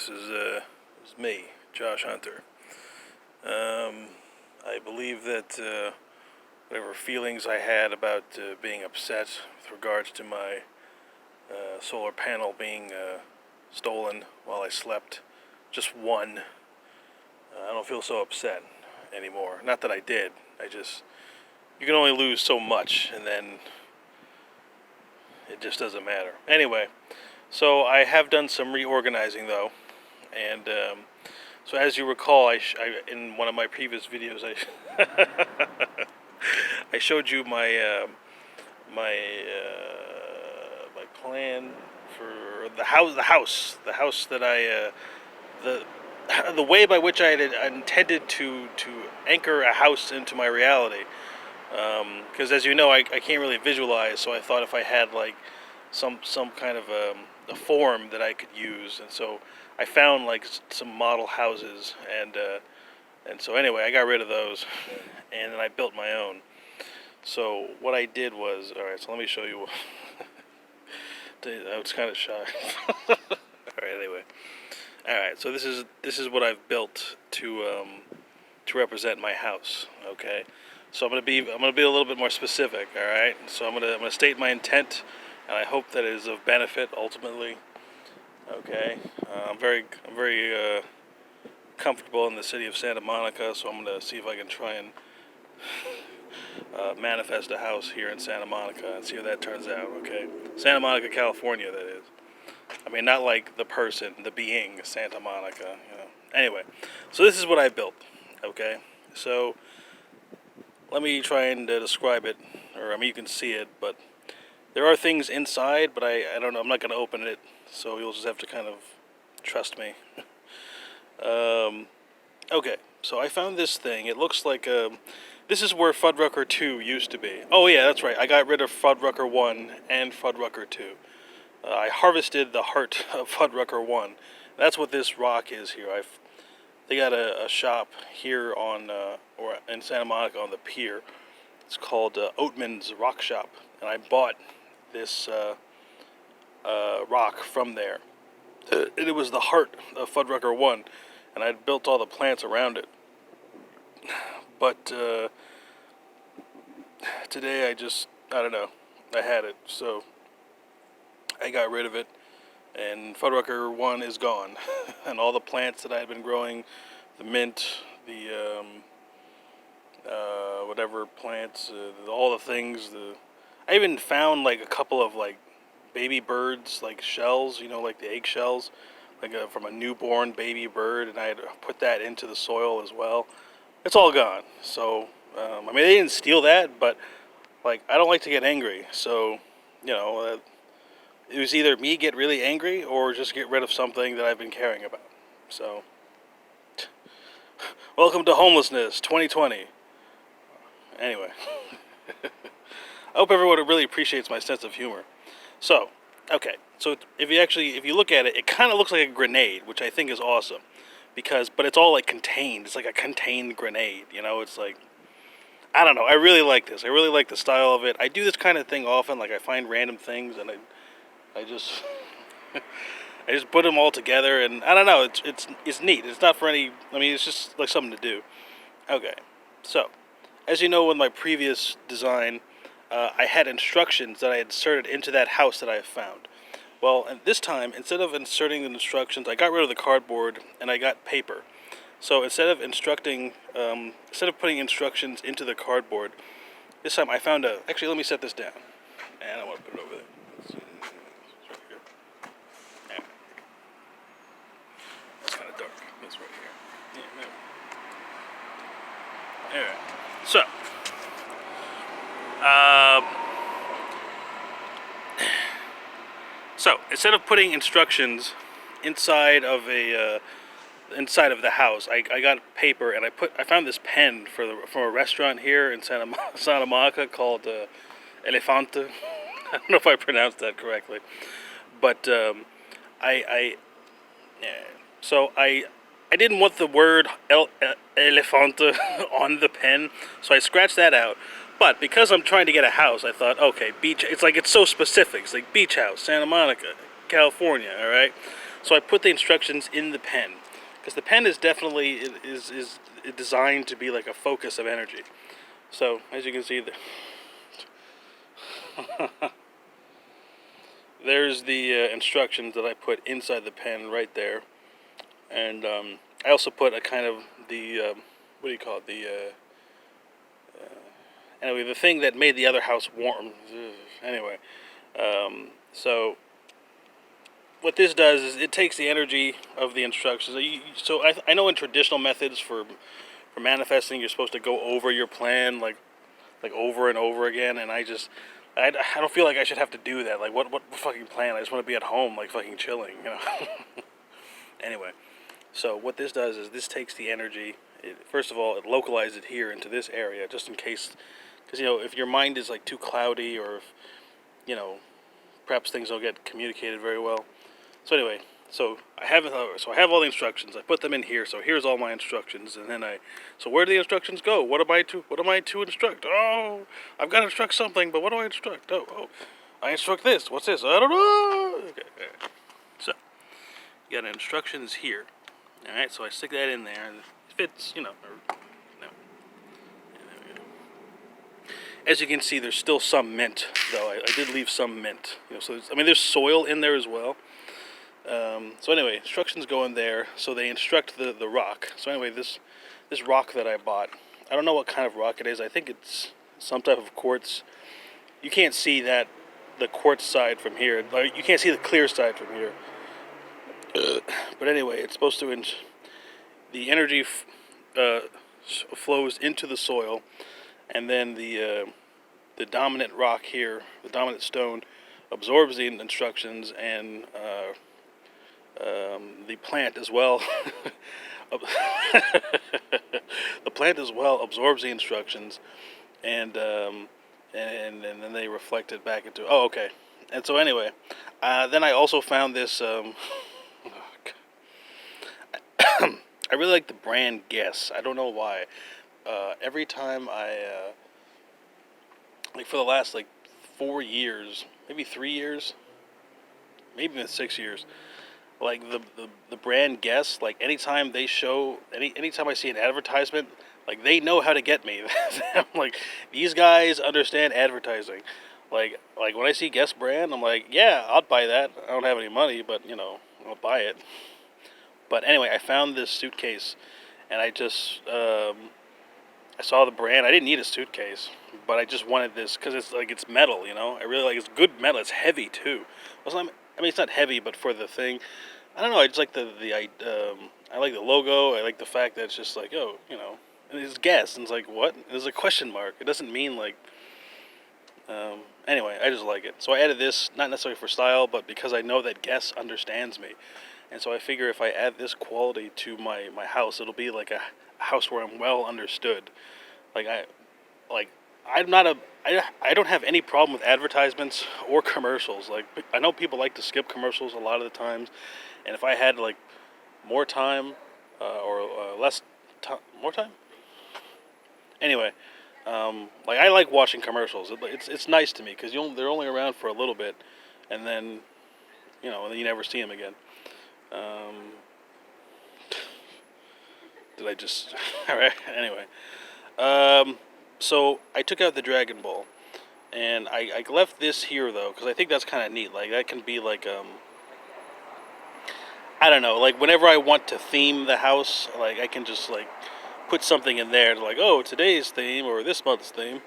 This is me, Josh Hunter. I believe that whatever feelings I had about being upset with regards to my solar panel being stolen while I slept, just one, I don't feel so upset anymore. Not that I did. You can only lose so much, and then it just doesn't matter. Anyway, so I have done some reorganizing though, and so as you recall, in one of my previous videos, I showed you my plan for the house that the the way by which I had intended to anchor a house into my reality. Because as you know, I can't really visualize, so I thought if I had like some kind of a form that I could use, and so I found like some model houses, and so anyway, I got rid of those, and then I built my own. So what I did was, all right. So let me show you. I was kind of shy. All right. Anyway, all right. So this is what I've built to represent my house. Okay. So I'm gonna be a little bit more specific. All right. So I'm gonna state my intent, and I hope that it is of benefit ultimately. Okay. I'm very comfortable in the city of Santa Monica, so I'm gonna see if I can try and manifest a house here in Santa Monica and see how that turns out. Okay. Santa Monica, California, that is. I mean, not like the person, the being, Santa Monica. Anyway, so this is what I built. Okay. So let me try and describe it, or I mean, you can see it, but there are things inside, but I don't know. I'm not going to open it, so you'll just have to kind of trust me. Okay, so I found this thing. It looks like this is where Fuddrucker 2 used to be. Oh yeah, that's right. I got rid of Fuddrucker 1 and Fuddrucker 2. I harvested the heart of Fuddrucker 1. That's what this rock is here. They got a shop here or in Santa Monica on the pier. It's called Oatman's Rock Shop, and I bought this rock from there. It was the heart of Fuddrucker 1, and I'd built all the plants around it. But today I don't know, I had it, so I got rid of it, and Fuddrucker 1 is gone. And all the plants that I had been growing, the mint, the whatever plants, all the things, I even found like a couple of like baby birds, like shells, like the egg shells, like from a newborn baby bird, and I had put that into the soil as well. It's all gone. So, I mean, they didn't steal that, but like, I don't like to get angry. So, it was either me get really angry or just get rid of something that I've been caring about. So, welcome to homelessness 2020. Anyway, I hope everyone really appreciates my sense of humor. So, okay, so if you look at it, it kind of looks like a grenade, which I think is awesome, but it's all like contained. It's like a contained grenade, It's like, I don't know. I really like this. I really like the style of it. I do this kind of thing often. Like I find random things and I just I just put them all together, and I don't know. It's neat. It's not for any. I mean, it's just like something to do. Okay, so as you know, with my previous design, I had instructions that I inserted into that house that I have found. Well, and this time, instead of inserting the instructions, I got rid of the cardboard and I got paper. So instead of putting instructions into the cardboard, this time I found actually, let me set this down. And I want to put it over there. Let's see. It's right here. Yeah. It's kind of dark. It's right here. Yeah, no. Alright. So, instead of putting instructions inside of the house, I got paper, and I found this pen from a restaurant here in Santa Monica called Elefante. I don't know if I pronounced that correctly, but I didn't want the word Elefante on the pen, so I scratched that out. But because I'm trying to get a house, I thought, okay, beach. It's so specific. It's like beach house, Santa Monica, California. All right. So I put the instructions in the pen, because the pen is definitely is designed to be like a focus of energy. So as you can see, there's the instructions that I put inside the pen right there, and I also put a kind of the what do you call it, the anyway, the thing that made the other house warm. Anyway, so what this does is it takes the energy of the instructions. So I know in traditional methods for manifesting, you're supposed to go over your plan like over and over again, and I don't feel like I should have to do that. Like what fucking plan? I just want to be at home like fucking chilling, you know. Anyway, so what this does is this takes the energy. First of all, it localizes it here into this area, just in case, because if your mind is like too cloudy, or if, perhaps things don't get communicated very well. So anyway, so I have all the instructions. I put them in here. So here's all my instructions, and then so where do the instructions go? What am I to instruct? Oh, I've got to instruct something, but what do I instruct? Oh, I instruct this. What's this? I don't know. Okay. So you got instructions here. All right, so I stick that in there, and it fits, no. As you can see, there's still some mint, though. I did leave some mint. So there's soil in there as well. So anyway, instructions go in there, so they instruct the rock. So anyway, this rock that I bought, I don't know what kind of rock it is. I think it's some type of quartz. You can't see the quartz side from here. Like, you can't see the clear side from here. But anyway, it's supposed to the energy flows into the soil, and then the dominant rock here, the dominant stone, absorbs the instructions, and the plant as well. The plant as well absorbs the instructions, and then they reflect it back into. Oh, okay. And so anyway, then I also found this. I really like the brand Guess. I don't know why. Every time like for the last like 4 years, maybe 3 years, maybe even 6 years, like the brand Guess, like anytime they show, anytime I see an advertisement, like they know how to get me. I'm like, these guys understand advertising. Like when I see Guess brand, I'm like, yeah, I'll buy that. I don't have any money, but I'll buy it. But anyway, I found this suitcase, and I saw the brand. I didn't need a suitcase, but I just wanted this because it's metal. I really like it's good metal. It's heavy too. It's not heavy, but for the thing, I don't know. I just like I like the logo. I like the fact that it's just like, and it's Guess, and it's like, what? There's a question mark. It doesn't mean like. Anyway, I just like it. So I added this, not necessarily for style, but because I know that Guess understands me. And so I figure if I add this quality to my house, it'll be like a house where I'm well understood. Like I'm not I don't have any problem with advertisements or commercials. Like, I know people like to skip commercials a lot of the times, and if I had like more time or less time, more time. Anyway, like I like watching commercials. It's nice to me because they're only around for a little bit, and then and then you never see them again. Did I just? All right. Anyway, so I took out the Dragon Ball, and I left this here though because I think that's kind of neat. Like that can be like I don't know. Like whenever I want to theme the house, like I can just like put something in there to like, oh, today's theme or this month's theme.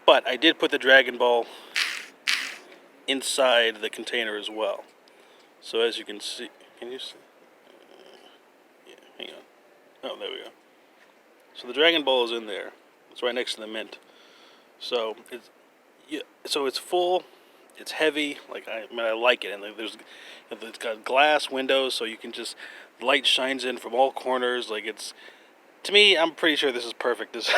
But I did put the Dragon Ball inside the container as well. So as you can see, can you see? Yeah, hang on. Oh, there we go. So the Dragon Ball is in there. It's right next to the mint. So it's full. It's heavy. Like I like it, and it's got glass windows, so you can just light shines in from all corners. Like to me, I'm pretty sure this is perfect design.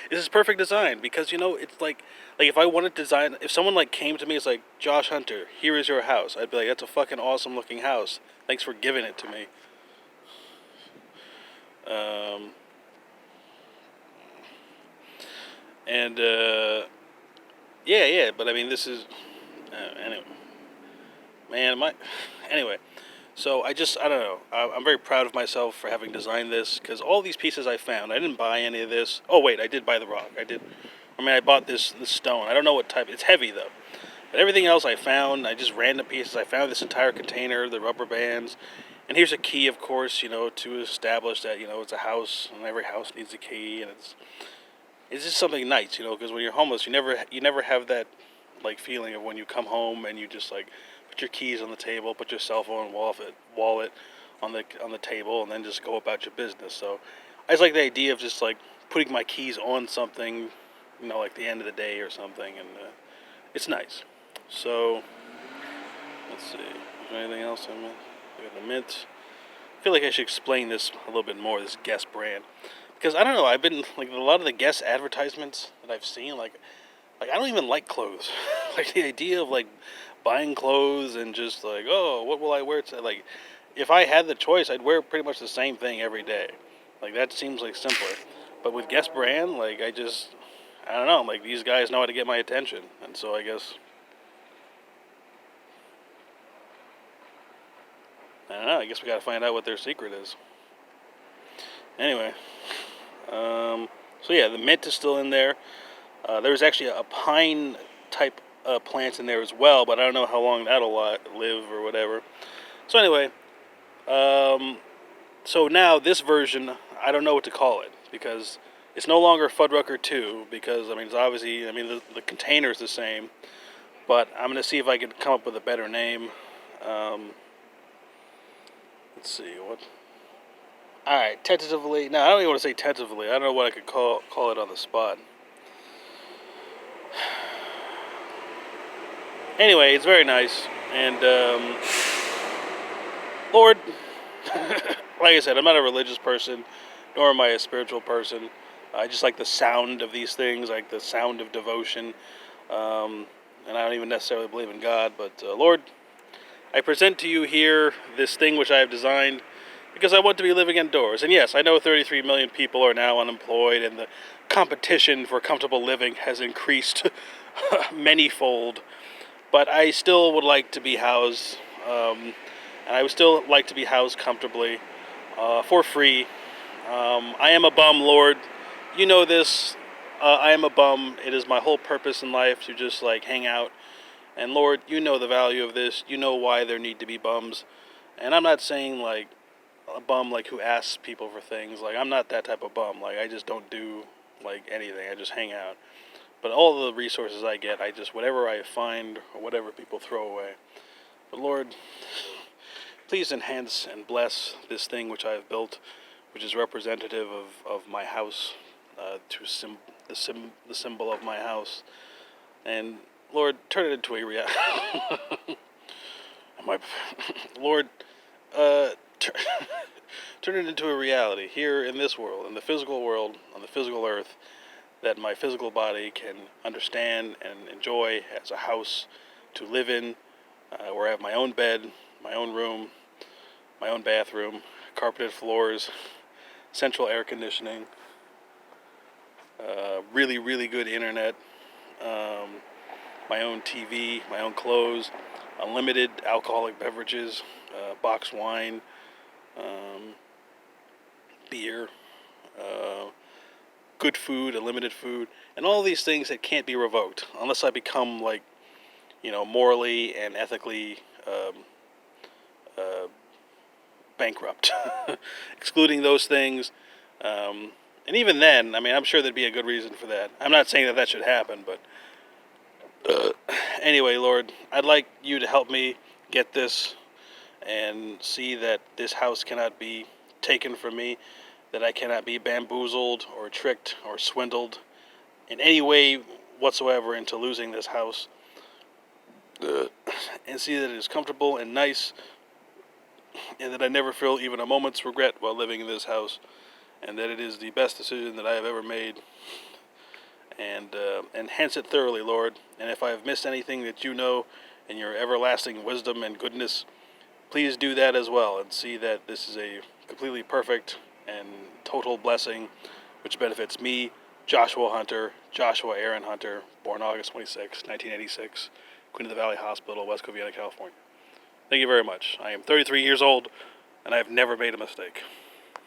This is perfect design because it's like if I wanted to design, if someone like came to me, it's like, Josh Hunter, here is your house. I'd be like, that's a fucking awesome looking house. Thanks for giving it to me. And yeah, but I mean, this is anyway. man, anyway. So I don't know. I'm very proud of myself for having designed this because all these pieces I found, I didn't buy any of this. Oh wait, I did buy the rock. I did. I mean, I bought this stone. I don't know what type. It's heavy though. But everything else I found, I just random pieces. I found this entire container, the rubber bands, and here's a key, of course, to establish that it's a house, and every house needs a key, and it's just something nice, because when you're homeless, you never have that like feeling of when you come home and you just like put your keys on the table, put your cell phone wallet on the table, and then just go about your business. So I just like the idea of just like putting my keys on something, like the end of the day or something, and it's nice. So let's see. Is there anything else I missed? I got the mint. I feel like I should explain this a little bit more. This Guess brand, because I don't know. I've been like a lot of the Guess advertisements that I've seen. Like I don't even like clothes. Like the idea of like buying clothes and just like, oh, what will I wear? Like, if I had the choice, I'd wear pretty much the same thing every day. Like that seems like simpler. But with Guess brand, like I don't know. Like these guys know how to get my attention, and so I guess I don't know. I guess we got to find out what their secret is. Anyway, so yeah, the mint is still in there. There's actually a pine type plant in there as well, but I don't know how long that'll live or whatever. So anyway, um, so now this version, I don't know what to call it because it's no longer Fuddrucker 2 because I mean it's obviously the container is the same, but I'm gonna see if I can come up with a better name. Um, let's see what. All right, tentatively. No, I don't even want to say tentatively. I don't know what I could call it on the spot. Anyway, it's very nice, and Lord, like I said, I'm not a religious person, nor am I a spiritual person. I just like the sound of these things, like the sound of devotion. Um, and I don't even necessarily believe in God, but Lord, I present to you here this thing which I have designed because I want to be living indoors. And yes, I know 33 million people are now unemployed, and the competition for comfortable living has increased manyfold. But I still would like to be housed, and I would still like to be housed comfortably, for free. I am a bum, Lord. You know this. I am a bum. It is my whole purpose in life to just like hang out. And Lord, you know the value of this. You know why there need to be bums. And I'm not saying like a bum like who asks people for things. Like I'm not that type of bum. Like I just don't do like anything. I just hang out. But all the resources I get, I just whatever I find or whatever people throw away. But Lord, please enhance and bless this thing which I have built, which is representative of my house, the symbol of my house. And Lord, turn it into a reality. my Lord, uh, tur- turn it into a reality here in this world, in the physical world, on the physical earth, that my physical body can understand and enjoy as a house to live in, where I have my own bed, my own room, my own bathroom, carpeted floors, central air conditioning, really, really good internet, um, my own TV, my own clothes, unlimited alcoholic beverages, boxed wine, um, beer, uh, good food, unlimited food, and all these things that can't be revoked unless I become like, morally and ethically uh, bankrupt. Excluding those things, um, and even then, I mean, I'm sure there'd be a good reason for that. I'm not saying that that should happen, but anyway, Lord, I'd like you to help me get this and see that this house cannot be taken from me, that I cannot be bamboozled or tricked or swindled in any way whatsoever into losing this house, and see that it is comfortable and nice, and that I never feel even a moment's regret while living in this house, and that it is the best decision that I have ever made. And hence it thoroughly, Lord. And if I have missed anything that you know in your everlasting wisdom and goodness, please do that as well and see that this is a completely perfect and total blessing which benefits me, Joshua Hunter, Joshua Aaron Hunter, born August 26, 1986, Queen of the Valley Hospital, West Covina, California. Thank you very much. I am 33 years old, and I have never made a mistake.